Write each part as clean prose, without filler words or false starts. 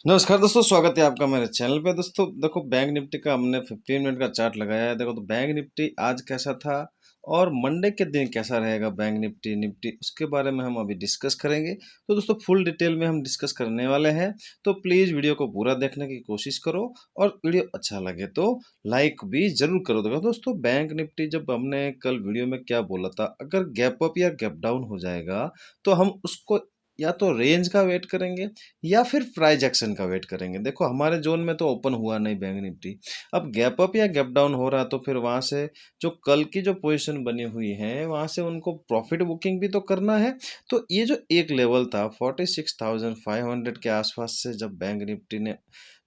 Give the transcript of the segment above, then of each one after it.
नमस्कार दोस्तों, स्वागत है आपका मेरे चैनल पे। दोस्तों देखो, बैंक निफ्टी का हमने 15 मिनट का चार्ट लगाया है। देखो तो बैंक निफ्टी आज कैसा था और मंडे के दिन कैसा रहेगा बैंक निफ्टी उसके बारे में हम अभी डिस्कस करेंगे। तो दोस्तों फुल डिटेल में हम डिस्कस करने वाले हैं, तो प्लीज़ वीडियो को पूरा देखने की कोशिश करो और वीडियो अच्छा लगे तो लाइक भी ज़रूर करो। देखो दोस्तों, बैंक निफ्टी जब हमने कल वीडियो में क्या बोला था, अगर गैप अप या गैप डाउन हो जाएगा तो हम उसको या तो रेंज का वेट करेंगे या फिर प्राइस एक्शन का वेट करेंगे। देखो हमारे जोन में तो ओपन हुआ नहीं बैंक निफ्टी। अब गैप अप या गैप डाउन हो रहा तो फिर वहां से जो कल की जो पोजीशन बनी हुई है वहां से उनको प्रॉफिट बुकिंग भी तो करना है। तो ये जो एक लेवल था 46,500 के आसपास से जब बैंक निफ्टी ने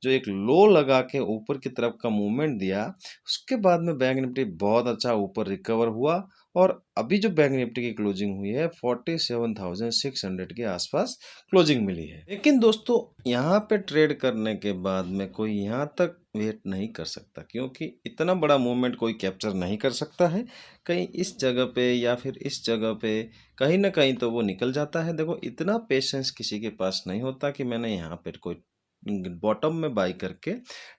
जो एक लो लगा के ऊपर की तरफ का मूवमेंट दिया, उसके बाद में बैंक निफ्टी बहुत अच्छा ऊपर रिकवर हुआ और अभी जो बैंक निफ्टी की क्लोजिंग हुई है 47,600 के आसपास क्लोजिंग मिली है। लेकिन दोस्तों यहाँ पे ट्रेड करने के बाद में कोई यहाँ तक वेट नहीं कर सकता, क्योंकि इतना बड़ा मूवमेंट कोई कैप्चर नहीं कर सकता है। कहीं इस जगह पे या फिर इस जगह पे कहीं ना कहीं तो वो निकल जाता है। देखो इतना पेशेंस किसी के पास नहीं होता कि मैंने यहाँ पे कोई बॉटम में बाई करके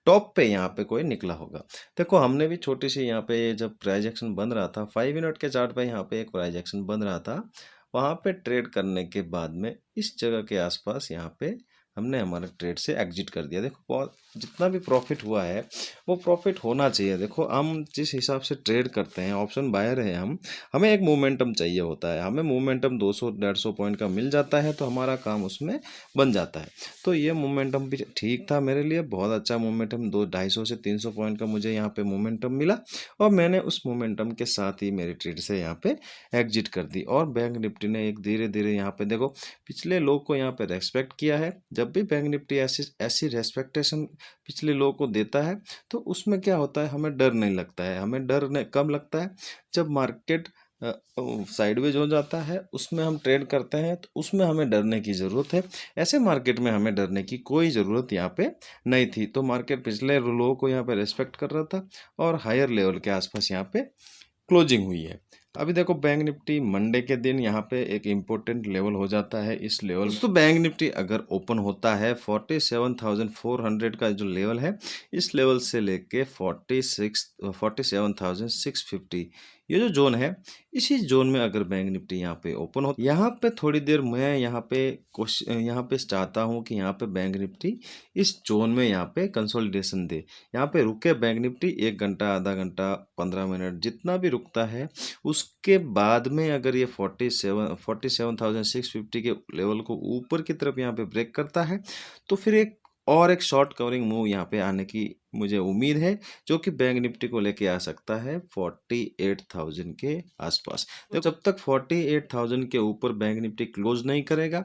टॉप पे यहाँ पे कोई निकला होगा। देखो हमने भी छोटी सी यहाँ पे जब प्राइस एक्शन बन रहा था 5 मिनट के चार्ट पे, यहाँ पे एक प्राइस एक्शन बन रहा था, वहाँ पे ट्रेड करने के बाद में इस जगह के आसपास यहाँ पे हमने हमारे ट्रेड से एग्जिट कर दिया। देखो बहुत जितना भी प्रॉफिट हुआ है वो प्रॉफिट होना चाहिए। देखो हम जिस हिसाब से ट्रेड करते हैं, ऑप्शन बायर है हम, हमें एक मोमेंटम चाहिए होता है। हमें मोमेंटम 200-150 पॉइंट का मिल जाता है तो हमारा काम उसमें बन जाता है। तो ये मोमेंटम भी ठीक था मेरे लिए, बहुत अच्छा मोमेंटम, 250 से 300 पॉइंट का मुझे यहाँ पे मोमेंटम मिला और मैंने उस मोमेंटम के साथ ही मेरी ट्रेड से यहाँ पे एग्जिट कर दी। और बैंक निफ्टी ने एक धीरे धीरे यहाँ पे देखो पिछले लोग को यहाँ पे रेस्पेक्ट किया है। जब भी बैंक निफ्टी ऐसी ऐसी रेस्पेक्टेशन पिछले लोग को देता है तो उसमें क्या होता है, हमें डर नहीं लगता है। हमें डर कब लगता है, जब मार्केट साइडवेज हो जाता है उसमें हम ट्रेड करते हैं तो उसमें हमें डरने की ज़रूरत है। ऐसे मार्केट में हमें डरने की कोई ज़रूरत यहाँ पे नहीं थी। तो मार्केट पिछले लोगों को यहाँ पे रेस्पेक्ट कर रहा था और हायर लेवल के आसपास यहाँ पे क्लोजिंग हुई है। अभी देखो बैंक निफ्टी मंडे के दिन यहाँ पे एक इम्पोर्टेंट लेवल हो जाता है। इस लेवल तो बैंक निफ्टी अगर ओपन होता है 47,400 का जो लेवल है, इस लेवल से लेके 47,650 ये जो जोन है, इसी जोन में अगर बैंक निफ्टी यहाँ पे ओपन हो, यहाँ पे थोड़ी देर मैं यहाँ पे चाहता हूँ कि यहाँ पे बैंक निफ्टी इस जोन में यहाँ पे कंसोलिडेशन दे। यहाँ पे रुके बैंक निफ्टी 1 घंटा, आधा घंटा, 15 मिनट, जितना भी रुकता है। उसके बाद में अगर ये 47,650 के लेवल को ऊपर की तरफ यहाँ पे ब्रेक करता है तो फिर एक शॉर्ट कवरिंग मूव यहाँ पे आने की मुझे उम्मीद है, जो कि बैंक निफ्टी को लेके आ सकता है 48,000 के आसपास। तो जब तक 48,000 के ऊपर बैंक निफ्टी क्लोज नहीं करेगा,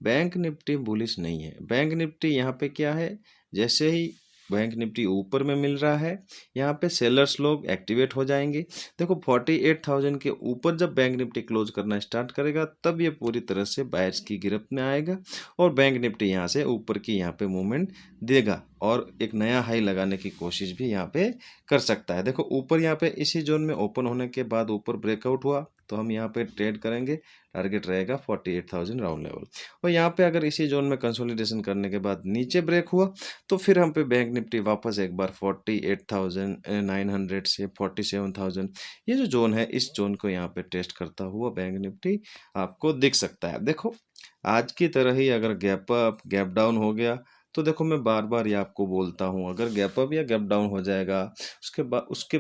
बैंक निफ्टी बुलिश नहीं है। बैंक निफ्टी यहाँ पे क्या है, जैसे ही बैंक निफ्टी ऊपर में मिल रहा है, यहाँ पे सेलर्स लोग एक्टिवेट हो जाएंगे। देखो 48,000 के ऊपर जब बैंक निफ्टी क्लोज करना स्टार्ट करेगा तब ये पूरी तरह से बायर्स की गिरफ्त में आएगा और बैंक निफ्टी यहाँ से ऊपर की यहाँ पे मूवमेंट देगा और एक नया हाई लगाने की कोशिश भी यहाँ पे कर सकता है। देखो ऊपर यहाँ पे इसी जोन में ओपन होने के बाद ऊपर ब्रेकआउट हुआ तो हम यहाँ पे ट्रेड करेंगे। टारगेट रहेगा 48,000 राउंड लेवल। और यहाँ पे अगर इसी जोन में कंसोलिडेशन करने के बाद नीचे ब्रेक हुआ तो फिर हम पे बैंक निफ्टी वापस एक बार 48,900 से 47,000 ये जो जोन है, इस जोन को यहाँ पे टेस्ट करता हुआ बैंक निफ्टी आपको दिख सकता है। देखो आज की तरह ही अगर गैप अप गैप डाउन हो गया तो देखो मैं बार बार ये आपको बोलता हूँ, अगर गैप अप या गैप डाउन हो जाएगा उसके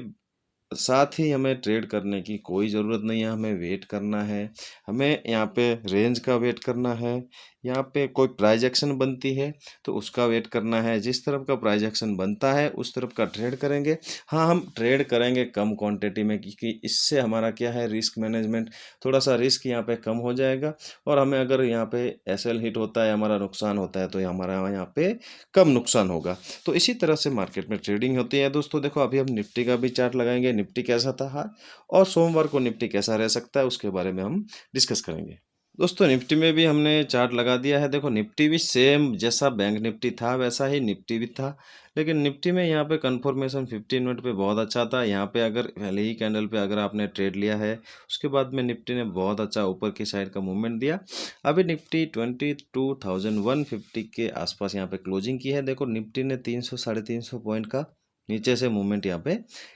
साथ ही हमें ट्रेड करने की कोई ज़रूरत नहीं है। हमें वेट करना है, हमें यहाँ पे रेंज का वेट करना है। यहाँ पे कोई प्राइस एक्शन बनती है तो उसका वेट करना है। जिस तरफ का प्राइस एक्शन बनता है उस तरफ का ट्रेड करेंगे। हाँ, हम ट्रेड करेंगे कम क्वांटिटी में, क्योंकि इससे हमारा क्या है, रिस्क मैनेजमेंट, थोड़ा सा रिस्क यहाँ पे कम हो जाएगा। और हमें अगर यहाँ पे एसएल हिट होता है, हमारा नुकसान होता है, तो ये हमारा यहाँ पे कम नुकसान होगा। तो इसी तरह से मार्केट में ट्रेडिंग होती है। दोस्तों देखो अभी हम निफ्टी का भी चार्ट लगाएंगे, निफ्टी कैसा था और सोमवार को निफ्टी कैसा रह सकता है उसके बारे में हम डिस्कस करेंगे। दोस्तों निफ्टी में भी हमने चार्ट लगा दिया है। देखो निफ्टी भी सेम जैसा बैंक निफ्टी था वैसा ही निफ्टी भी था। लेकिन निफ्टी में यहाँ पे कन्फर्मेशन 15 मिनट पे बहुत अच्छा था। यहाँ पे अगर पहले ही कैंडल पे अगर आपने ट्रेड लिया है, उसके बाद में निफ्टी ने बहुत अच्छा ऊपर की साइड का मूवमेंट दिया। अभी निफ्टी 22,150 के आसपास यहाँ पे क्लोजिंग की है। देखो निफ्टी ने 300 साढ़े 300 पॉइंट का नीचे से मूवमेंट यहाँ पे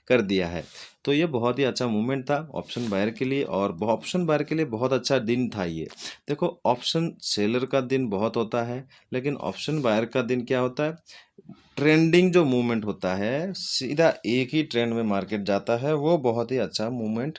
कर दिया है। तो ये बहुत ही अच्छा मूवमेंट था ऑप्शन बायर के लिए, और ऑप्शन बायर के लिए बहुत अच्छा दिन था ये। देखो ऑप्शन सेलर का दिन बहुत होता है, लेकिन ऑप्शन बायर का दिन क्या होता है, ट्रेंडिंग जो मूवमेंट होता है, सीधा एक ही ट्रेंड में मार्केट जाता है, वो बहुत ही अच्छा मूवमेंट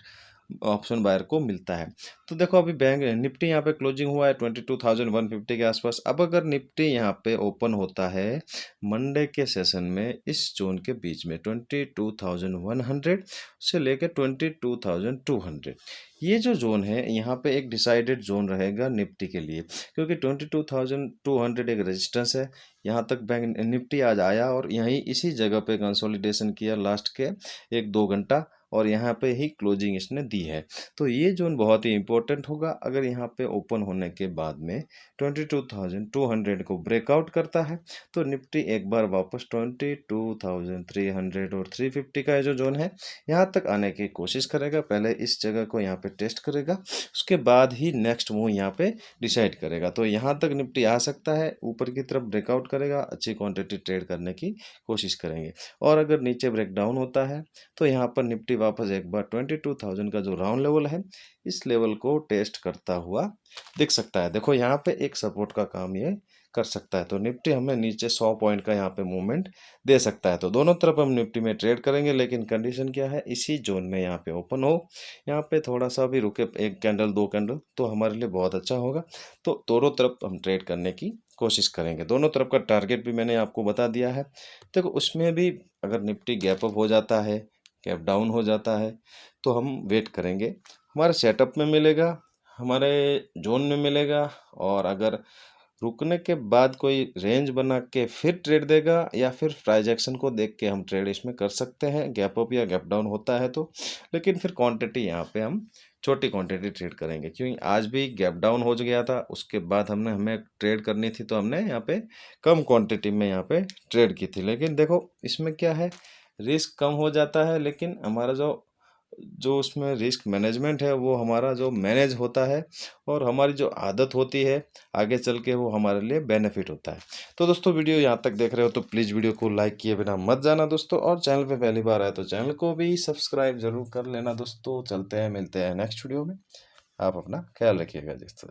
ऑप्शन बायर को मिलता है। तो देखो अभी बैंक निफ्टी यहाँ पे क्लोजिंग हुआ है 22,150 के आसपास। अब अगर निफ्टी यहाँ पे ओपन होता है मंडे के सेशन में इस जोन के बीच में 22,100 से लेकर 22,200, ये जो जोन है यहाँ पे एक डिसाइडेड जोन रहेगा निफ्टी के लिए, क्योंकि 22,200 एक रेजिस्टेंस है। यहाँ तक बैंक निफ्टी आज आया और यहीं इसी जगह पे कंसोलिडेशन किया लास्ट के 1-2 घंटा, और यहाँ पे ही क्लोजिंग इसने दी है। तो ये जोन बहुत ही इंपॉर्टेंट होगा। अगर यहाँ पे ओपन होने के बाद में 22,200 को ब्रेकआउट करता है तो निफ्टी एक बार वापस 22,300 और 350 का जो जोन है यहाँ तक आने की कोशिश करेगा। पहले इस जगह को यहाँ पे टेस्ट करेगा, उसके बाद ही नेक्स्ट मूव यहाँ पे डिसाइड करेगा। तो यहाँ तक निफ्टी आ सकता है, ऊपर की तरफ ब्रेकआउट करेगा, अच्छी क्वांटिटी ट्रेड करने की कोशिश करेंगे। और अगर नीचे ब्रेकडाउन होता है तो यहाँ पर निफ्टी वापस एक बार 22,000 का जो राउंड लेवल है, इस लेवल को टेस्ट करता हुआ दिख सकता है। देखो यहाँ पे एक सपोर्ट का काम ये कर सकता है, तो निफ्टी हमें नीचे 100 पॉइंट का यहाँ पे मूवमेंट दे सकता है। तो दोनों तरफ हम निफ्टी में ट्रेड करेंगे, लेकिन कंडीशन क्या है, इसी जोन में यहाँ पे ओपन हो, यहाँ पे थोड़ा सा भी रुके, एक कैंडल 2 कैंडल, तो हमारे लिए बहुत अच्छा होगा। तो दोनों तरफ हम ट्रेड करने की कोशिश करेंगे। दोनों तरफ का टारगेट भी मैंने आपको बता दिया है। देखो उसमें भी अगर निफ्टी गैप अप हो जाता है, गैप डाउन हो जाता है, तो हम वेट करेंगे, हमारे सेटअप में मिलेगा, हमारे जोन में मिलेगा। और अगर रुकने के बाद कोई रेंज बना के फिर ट्रेड देगा, या फिर प्राइस एक्शन को देख के हम ट्रेड इसमें कर सकते हैं, गैप अप या गैप डाउन होता है तो। लेकिन फिर क्वांटिटी यहाँ पे हम छोटी क्वांटिटी ट्रेड करेंगे, क्योंकि आज भी गैप डाउन हो गया था, उसके बाद हमें ट्रेड करनी थी, तो हमने यहाँ पे कम क्वांटिटी में यहाँ पे ट्रेड की थी। लेकिन देखो इसमें क्या है, रिस्क कम हो जाता है, लेकिन हमारा जो जो उसमें रिस्क मैनेजमेंट है वो हमारा जो मैनेज होता है, और हमारी जो आदत होती है आगे चल के वो हमारे लिए बेनिफिट होता है। तो दोस्तों वीडियो यहाँ तक देख रहे हो तो प्लीज़ वीडियो को लाइक किए बिना मत जाना दोस्तों, और चैनल पे पहली बार आए तो चैनल को भी सब्सक्राइब जरूर कर लेना दोस्तों। चलते हैं, मिलते हैं नेक्स्ट वीडियो में। आप अपना ख्याल रखिएगा दोस्तों।